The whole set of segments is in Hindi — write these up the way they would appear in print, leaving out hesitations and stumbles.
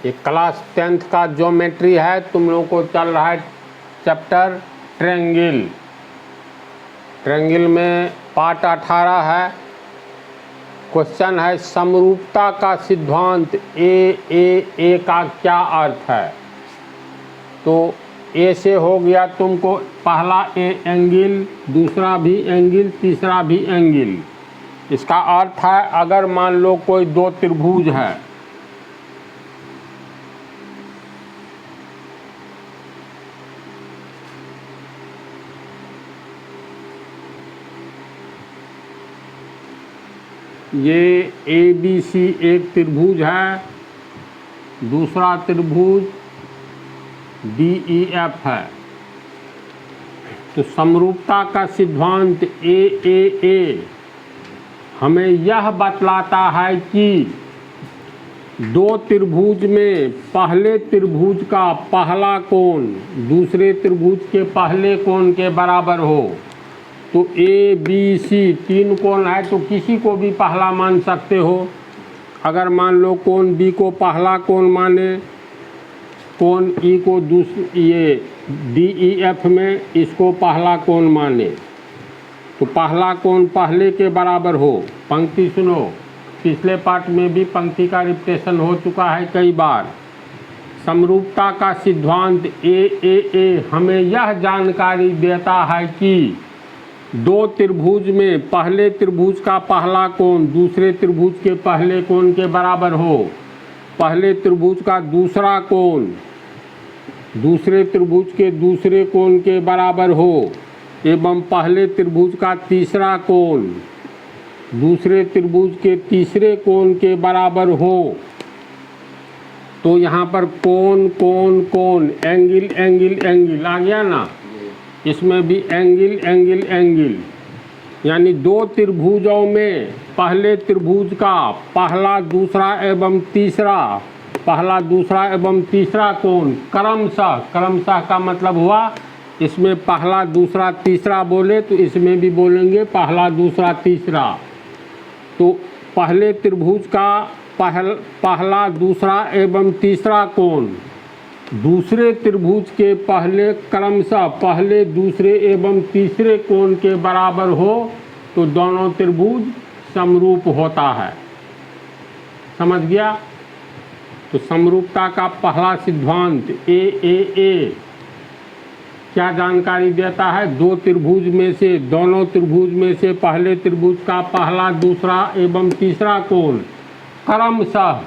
ये क्लास 10th का ज्योमेट्री है, तुम लोगों को चल रहा है चैप्टर ट्रायंगल। ट्रायंगल में पार्ट 18 है। क्वेश्चन है समरूपता का सिद्धांत ए का क्या अर्थ है। तो ए से हो गया तुमको पहला ए एंगल, दूसरा भी एंगल, तीसरा भी एंगल। इसका अर्थ है अगर मान लो कोई दो त्रिभुज है, ये ए बी सी एक त्रिभुज है, दूसरा त्रिभुज डी ई एफ है। तो समरूपता का सिद्धांत ए हमें यह बतलाता है कि दो त्रिभुज में पहले त्रिभुज का पहला कोण दूसरे त्रिभुज के पहले कोण के बराबर हो। तो ए बी सी तीन कोण है तो किसी को भी पहला मान सकते हो। अगर मान लो कोण बी को पहला कोण माने, कोण ई को ये डी ई एफ में इसको पहला कोण माने, तो पहला कोण पहले के बराबर हो। पंक्ति सुनो, पिछले पार्ट में भी पंक्ति का रिपीटेशन हो चुका है कई बार। समरूपता का सिद्धांत ए हमें यह जानकारी देता है कि दो त्रिभुज में पहले त्रिभुज का पहला कोण दूसरे त्रिभुज के पहले कोण के बराबर हो, पहले त्रिभुज का दूसरा कोण दूसरे त्रिभुज के दूसरे कोण के बराबर हो, एवं पहले त्रिभुज का तीसरा कोण दूसरे त्रिभुज के तीसरे कोण के बराबर हो। तो यहाँ पर कोण कोण कोण एंगल एंगल एंगल आ गया ना, इसमें भी एंगल एंगल एंगल, यानी दो त्रिभुजों में पहले त्रिभुज का पहला दूसरा एवं तीसरा पहला दूसरा एवं तीसरा कोण क्रमशः का मतलब हुआ इसमें पहला दूसरा तीसरा बोले तो इसमें भी बोलेंगे पहला दूसरा तीसरा। तो पहले त्रिभुज का पहला दूसरा एवं तीसरा कोण दूसरे त्रिभुज के पहले क्रमशः पहले दूसरे एवं तीसरे कोण के बराबर हो तो दोनों त्रिभुज समरूप होता है। समझ गया? तो समरूपता का पहला सिद्धांत ए क्या जानकारी देता है? दो त्रिभुज में से दोनों त्रिभुज में से पहले त्रिभुज का पहला दूसरा एवं तीसरा कोण क्रमशः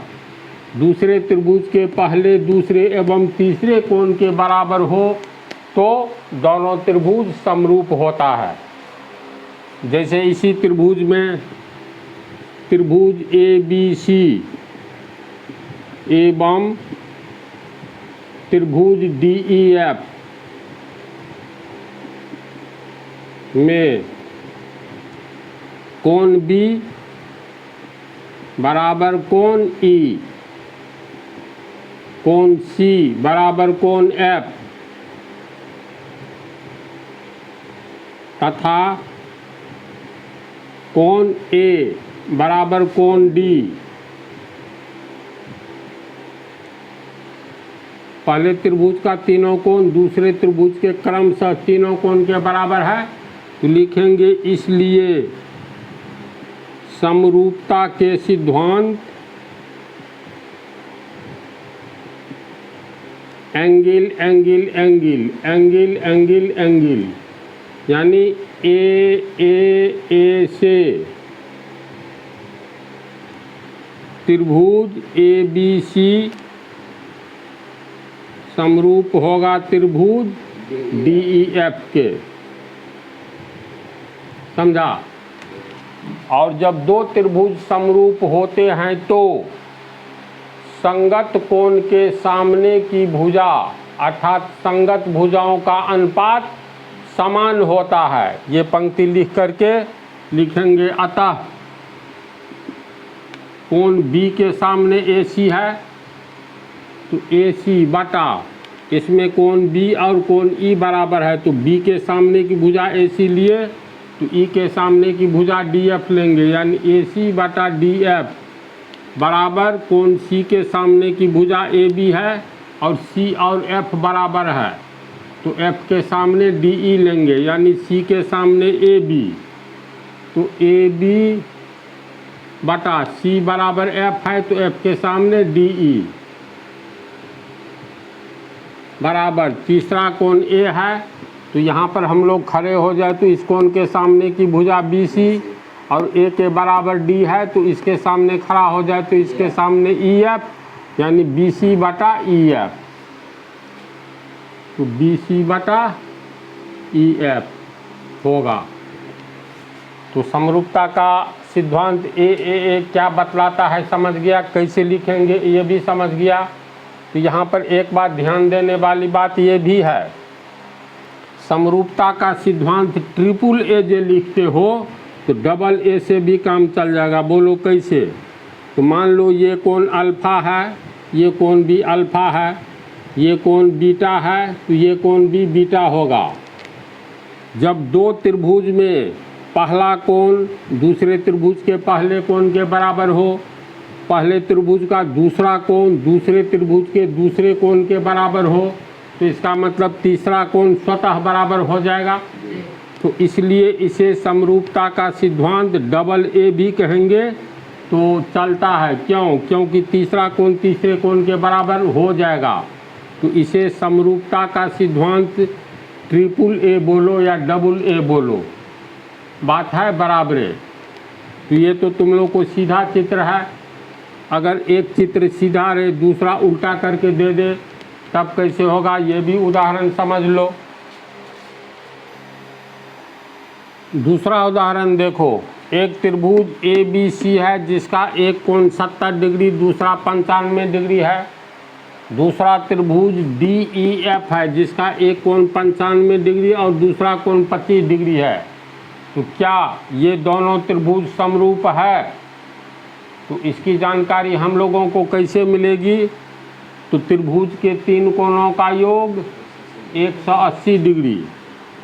दूसरे त्रिभुज के पहले दूसरे एवं तीसरे कोण के बराबर हो तो दोनों त्रिभुज समरूप होता है। जैसे इसी त्रिभुज में त्रिभुज ए बी सी एवं त्रिभुज डी ई एफ में कोण बी बराबर कोण ई, कोण सी बराबर कोण एफ तथा कोण ए बराबर कोण डी। पहले त्रिभुज का तीनों कोण दूसरे त्रिभुज के क्रमशः तीनों कोण के बराबर है तो लिखेंगे इसलिए समरूपता के सिद्धांत angle angle angle angle angle angle, यानी ए से त्रिभुज ए बी सी समरूप होगा त्रिभुज डी ई एफ के। समझा? और जब दो त्रिभुज समरूप होते हैं तो संगत कोण के सामने की भुजा अर्थात संगत भुजाओं का अनुपात समान होता है। ये पंक्ति लिख करके लिखेंगे अतः कोण बी के सामने ए सी है तो ए सी बटा इसमें कोण बी और कोण ई बराबर है तो बी के सामने की भुजा ए सी लिए तो ई के सामने की भुजा डी एफ लेंगे, यानी ए सी बटा डी एफ बराबर कोण सी के सामने की भुजा ए बी है और सी और एफ बराबर है, तो एफ के सामने डी ई लेंगे, यानी सी के सामने ए बी, तो ए बी बटा सी बराबर एफ है, तो एफ के सामने डी ई बराबर तीसरा कोण ए है, तो यहाँ पर हम लोग खड़े हो जाए तो इस कोण के सामने की भुजा बी सी और ए के बराबर डी है, तो इसके सामने खड़ा हो जाए तो इसके सामने ई एफ, यानी बी सी बटा ई एफ, तो बी सी बटा ई एफ होगा। तो समरूपता का सिद्धांत ए क्या बतलाता है समझ गया, कैसे लिखेंगे ये भी समझ गया। तो यहाँ पर एक बात ध्यान देने वाली बात ये भी है, समरूपता का सिद्धांत ट्रिपल ए जे लिखते हो तो डबल ए से भी काम चल जाएगा। बोलो कैसे? तो मान लो ये कोण अल्फा है, ये कोण भी अल्फा है, ये कोण बीटा है, तो ये कोण भी बीटा होगा। जब दो त्रिभुज में पहला कोण दूसरे त्रिभुज के पहले कोण के बराबर हो, पहले त्रिभुज का दूसरा कोण दूसरे त्रिभुज के दूसरे कोण के बराबर हो, तो इसका मतलब तीसरा कोण स्वतः बराबर हो जाएगा। तो इसलिए इसे समरूपता का सिद्धांत डबल ए भी कहेंगे तो चलता है। क्यों? क्योंकि तीसरा कोण तीसरे कोण के बराबर हो जाएगा। तो इसे समरूपता का सिद्धांत ट्रिपल ए बोलो या डबल ए बोलो, बात है बराबर। तो ये तो तुम लोग को सीधा चित्र है, अगर एक चित्र सीधा रहे दूसरा उल्टा करके दे दे तब कैसे होगा, ये भी उदाहरण समझ लो। दूसरा उदाहरण देखो, एक त्रिभुज ए बी सी है जिसका एक कोण 70 डिग्री दूसरा 95 डिग्री है। दूसरा त्रिभुज डी ई एफ है जिसका एक कोण 95 डिग्री और दूसरा कोण 25 डिग्री है। तो क्या ये दोनों त्रिभुज समरूप है? तो इसकी जानकारी हम लोगों को कैसे मिलेगी? तो त्रिभुज के तीन कोणों का योग 180 डिग्री,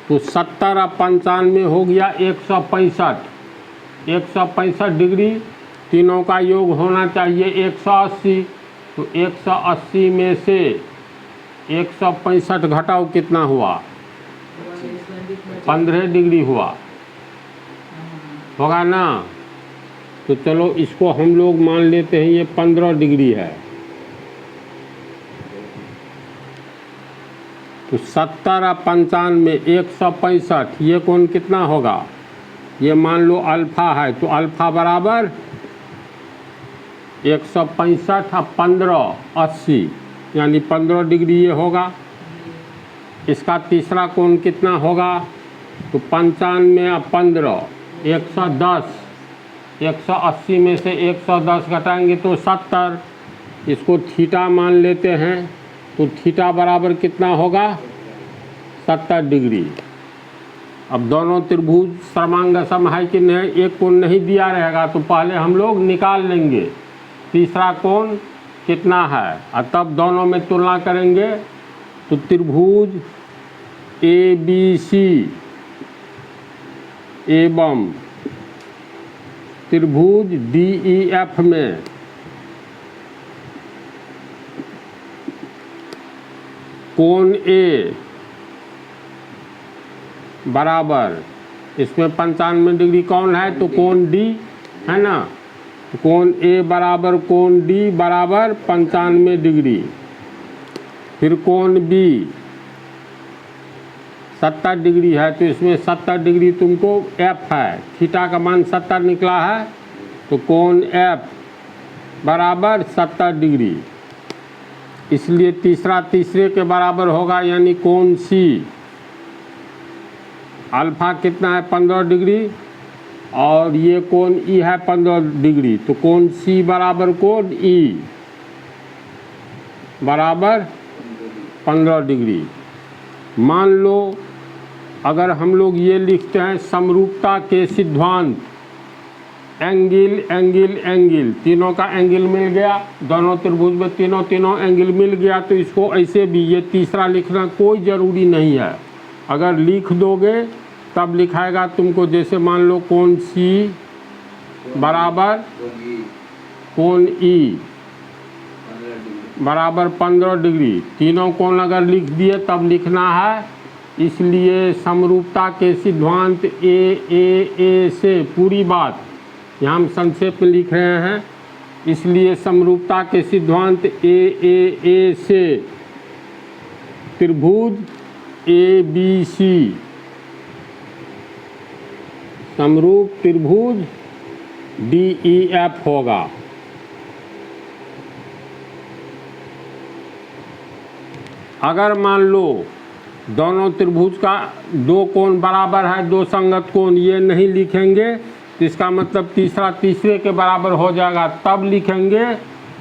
तो 70 और 95 हो गया 165। 165 डिग्री तीनों का योग होना चाहिए 180, तो 180 में से 165 घटाओ कितना हुआ? 15 डिग्री हुआ होगा ना। तो चलो इसको हम लोग मान लेते हैं ये 15 डिग्री है। तो 70 और 95 165, ये कोण कितना होगा? ये मान लो अल्फा है, तो अल्फा बराबर 165 और 15 80, यानी 15 डिग्री ये होगा। इसका तीसरा कोण कितना होगा? तो 95 और 15 110, 180 में से 110 घटाएंगे तो 70। इसको थीटा मान लेते हैं, तो थीटा बराबर कितना होगा? 70 डिग्री। अब दोनों त्रिभुज समांगसम है कि नहीं, एक कोण नहीं दिया रहेगा तो पहले हम लोग निकाल लेंगे तीसरा कोण कितना है और तब दोनों में तुलना करेंगे। तो त्रिभुज ए बी सी एवं त्रिभुज डी ई एफ में कोण ए बराबर, इसमें 95 डिग्री कौन है? तो कोण डी है ना। तो कोण ए बराबर कोण डी बराबर 95 डिग्री। फिर कोण बी 70 डिग्री है, तो इसमें 70 डिग्री तुमको एफ है, थीटा का मान 70 निकला है, तो कोण एफ बराबर 70 डिग्री। इसलिए तीसरा तीसरे के बराबर होगा, यानी कोण सी अल्फा कितना है? 15 डिग्री और ये कोण ई है 15 डिग्री, तो कोण सी बराबर कोण ई बराबर 15 डिग्री। मान लो अगर हम लोग ये लिखते हैं समरूपता के सिद्धांत एंगल एंगल एंगल, तीनों का एंगल मिल गया, दोनों त्रिभुज में तीनों एंगल मिल गया, तो इसको ऐसे भी ये तीसरा लिखना कोई ज़रूरी नहीं है। अगर लिख दोगे तब लिखाएगा तुमको, जैसे मान लो कोण सी बराबर कोण ई बराबर 15 डिग्री। तीनों कोण अगर लिख दिए तब लिखना है, इसलिए समरूपता के सिद्धांत ए से, पूरी बात यहाँ हम संक्षेप में लिख रहे हैं, इसलिए समरूपता के सिद्धांत ए से त्रिभुज ABC समरूप त्रिभुज DEF होगा। अगर मान लो दोनों त्रिभुज का दो कोण बराबर है, दो संगत कोण, ये नहीं लिखेंगे तो इसका मतलब तीसरा तीसरे के बराबर हो जाएगा, तब लिखेंगे।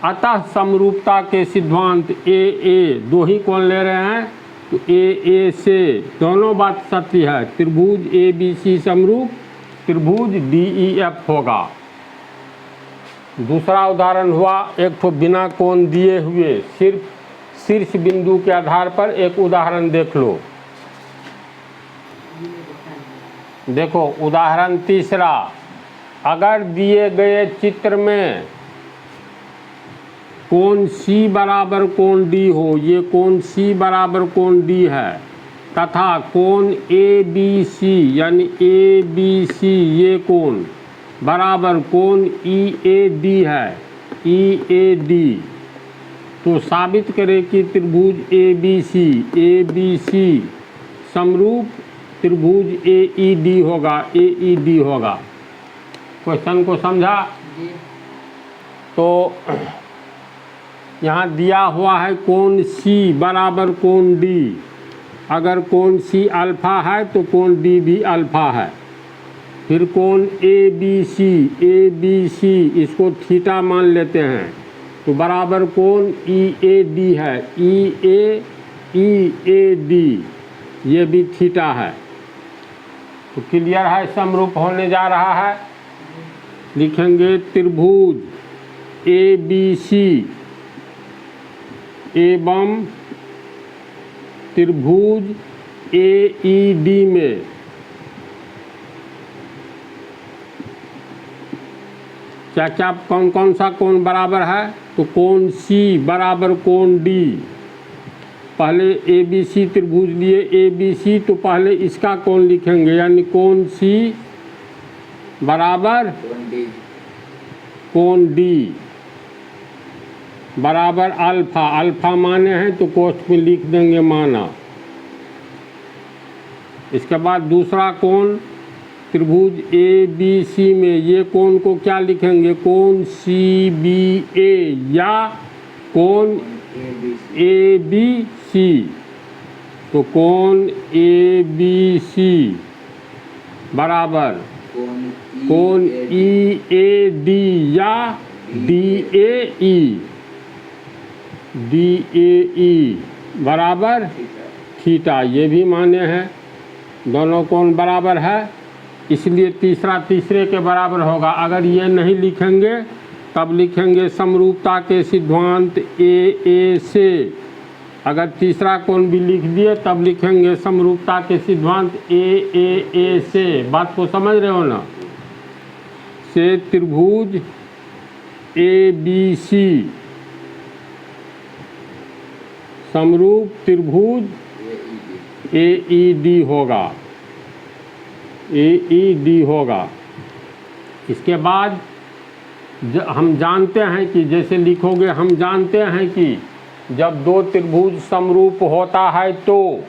अतः समरूपता के सिद्धांत ए दो ही कोण ले रहे हैं तो ए से दोनों बात सत्य है। त्रिभुज ABC समरूप त्रिभुज DEF होगा। दूसरा उदाहरण हुआ एक तो बिना कोण दिए हुए, सिर्फ शीर्ष बिंदु के आधार पर एक उदाहरण देख लो। देखो उदाहरण तीसरा, अगर दिए गए चित्र में कोण C बराबर कोण D हो, ये कोण C बराबर कोण D है, तथा कोण ABC यानी ABC ये कोण बराबर कोण EAD है, EAD, तो साबित करें कि त्रिभुज ABC समरूप त्रिभुज AED होगा। क्वेश्चन को समझा? तो यहाँ दिया हुआ है कोण C बराबर कोण D, अगर कोण C अल्फा है तो कोण D भी अल्फा है। फिर कोण ABC इसको थीटा मान लेते हैं तो बराबर कोण EAD है, EAD ये भी थीटा है। तो क्लियर है, समरूप होने जा रहा है। लिखेंगे त्रिभुज ABC एवं त्रिभुज AED में क्या क्या कौन कौन सा कोण बराबर है, तो कोण C बराबर कोण D। पहले ABC त्रिभुज लिए ABC, तो पहले इसका कोण लिखेंगे, यानी कोण C बराबर कोण D बराबर अल्फा माने हैं तो कोष्ठ में लिख देंगे माना। इसके बाद दूसरा कोण त्रिभुज ABC में, ये कोण को क्या लिखेंगे, कोण CBA या कोण ABC, तो कोण ABC बराबर कोण EAD या DAE बराबर थीटा, ये भी मान्य है, दोनों कोण बराबर है, इसलिए तीसरा तीसरे के बराबर होगा। अगर ये नहीं लिखेंगे तब लिखेंगे समरूपता के सिद्धांत ए से। अगर तीसरा कोण भी लिख दिए तब लिखेंगे समरूपता के सिद्धांत ए से। बात को समझ रहे हो ना? से त्रिभुज ABC समरूप त्रिभुज AED होगा। इसके बाद हम जानते हैं कि जैसे लिखोगे, हम जानते हैं कि जब दो त्रिभुज समरूप होता है तो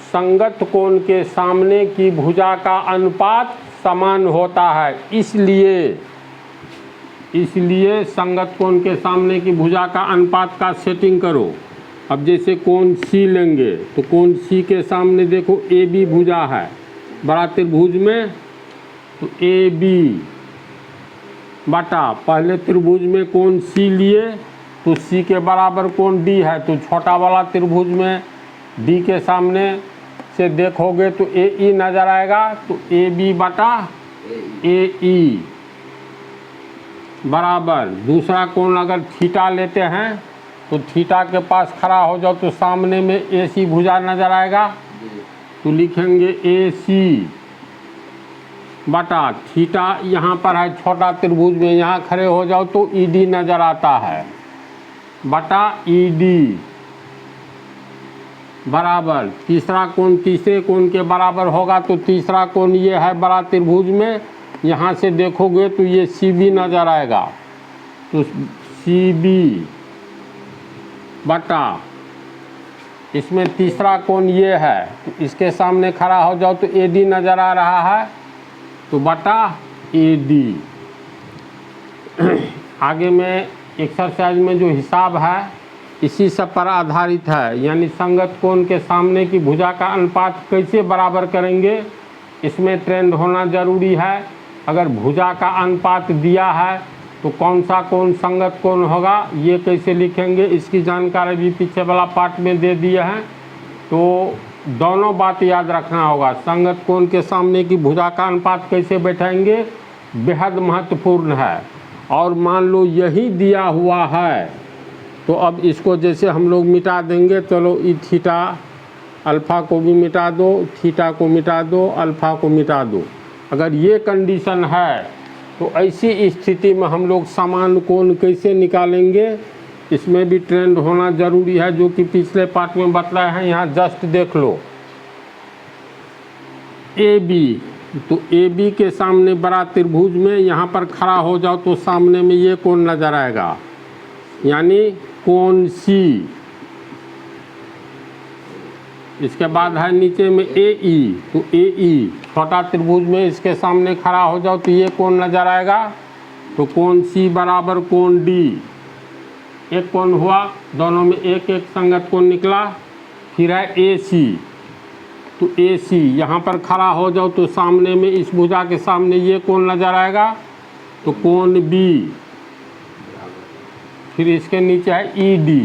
संगत कोण के सामने की भुजा का अनुपात समान होता है। इसलिए संगत कोण के सामने की भुजा का अनुपात का सेटिंग करो। अब जैसे कोण C लेंगे तो कोण C के सामने देखो AB भुजा है बड़ा त्रिभुज में, तो AB बटा पहले त्रिभुज में कोण C लिए तो C के बराबर कोण D है, तो छोटा वाला त्रिभुज में D के सामने से देखोगे तो AE नजर आएगा, तो AB बटा AE बराबर दूसरा कोण अगर थीटा लेते हैं तो थीटा के पास खड़ा हो जाओ तो सामने में AC भुजा नजर आएगा, तो लिखेंगे AC बटा थीटा यहाँ पर है छोटा त्रिभुज में, यहाँ खड़े हो जाओ तो ईडी नज़र आता है, बटा ईडी बराबर तीसरा कोण तीसरे कोण के बराबर होगा। तो तीसरा कोण ये है बड़ा त्रिभुज में, यहाँ से देखोगे तो ये सी बी नज़र आएगा, तो सी बी बटा इसमें तीसरा कोण ये है, तो इसके सामने खड़ा हो जाओ तो ए डी नज़र आ रहा है, तो बटा ए डी। आगे में एक्सरसाइज में जो हिसाब है इसी सब पर आधारित है, यानी संगत कोण के सामने की भुजा का अनुपात कैसे बराबर करेंगे, इसमें ट्रेंड होना जरूरी है। अगर भुजा का अनुपात दिया है तो कौन सा कोण संगत कोण होगा, ये कैसे लिखेंगे, इसकी जानकारी भी पीछे वाला पार्ट में दे दिए हैं। तो दोनों बात याद रखना होगा, संगत कोण के सामने की भुजा का अनुपात कैसे बैठाएंगे, बेहद महत्वपूर्ण है। और मान लो यही दिया हुआ है तो अब इसको जैसे हम लोग मिटा देंगे, चलो ई थीटा अल्फ़ा को भी मिटा दो, थीटा को मिटा दो, अल्फ़ा को मिटा दो। अगर ये कंडीशन है तो ऐसी स्थिति में हम लोग समान कोण कैसे निकालेंगे, इसमें भी ट्रेंड होना जरूरी है, जो कि पिछले पार्ट में बतलाए हैं। यहाँ जस्ट देख लो ए बी, तो ए बी के सामने बड़ा त्रिभुज में यहाँ पर खड़ा हो जाओ तो सामने में ये कोण नज़र आएगा, यानी कोण सी। इसके बाद है नीचे में ए ई, तो ए ई छोटा त्रिभुज में इसके सामने खड़ा हो जाओ तो ये कोण नज़र आएगा, तो कोण सी बराबर कोण डी। एक कोण हुआ, दोनों में एक एक संगत कोण निकला। फिर है ए सी, तो ए सी यहाँ पर खड़ा हो जाओ तो सामने में इस भुजा के सामने ये कोण नज़र आएगा, तो कोण बी। फिर इसके नीचे है ई डी,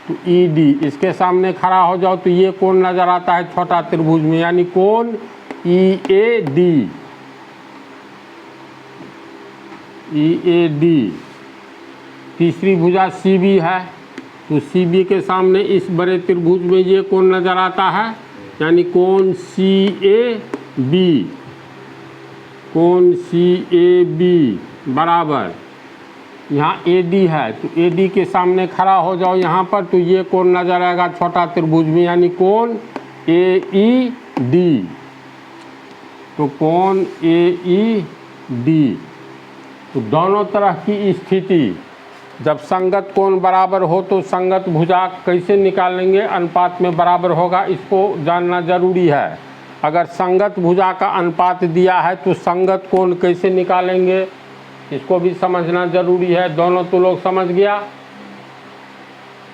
तो ई डी इसके सामने खड़ा हो जाओ तो ये कोण नज़र आता है छोटा त्रिभुज में, यानी कोण ई A D, E A D. तीसरी भुजा सी बी है, तो सी बी के सामने इस बड़े त्रिभुज में ये कोण नज़र आता है, यानी कोण सी ए बी, कोण सी ए बी बराबर यहाँ ए डी है, तो ए डी के सामने खड़ा हो जाओ यहाँ पर तो ये कोण नज़र आएगा छोटा त्रिभुज में, यानी कोण ए ई डी, तो कोण ए ई डी। तो दोनों तरह की स्थिति, जब संगत कोण बराबर हो तो संगत भुजा कैसे निकालेंगे, अनुपात में बराबर होगा, इसको जानना जरूरी है। अगर संगत भुजा का अनुपात दिया है तो संगत कोण कैसे निकालेंगे, इसको भी समझना जरूरी है। दोनों तो लोग समझ गया।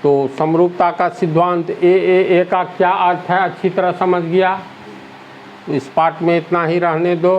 तो समरूपता का सिद्धांत ए का क्या अर्थ है अच्छी तरह समझ गया। तो इस पार्ट में इतना ही रहने दो।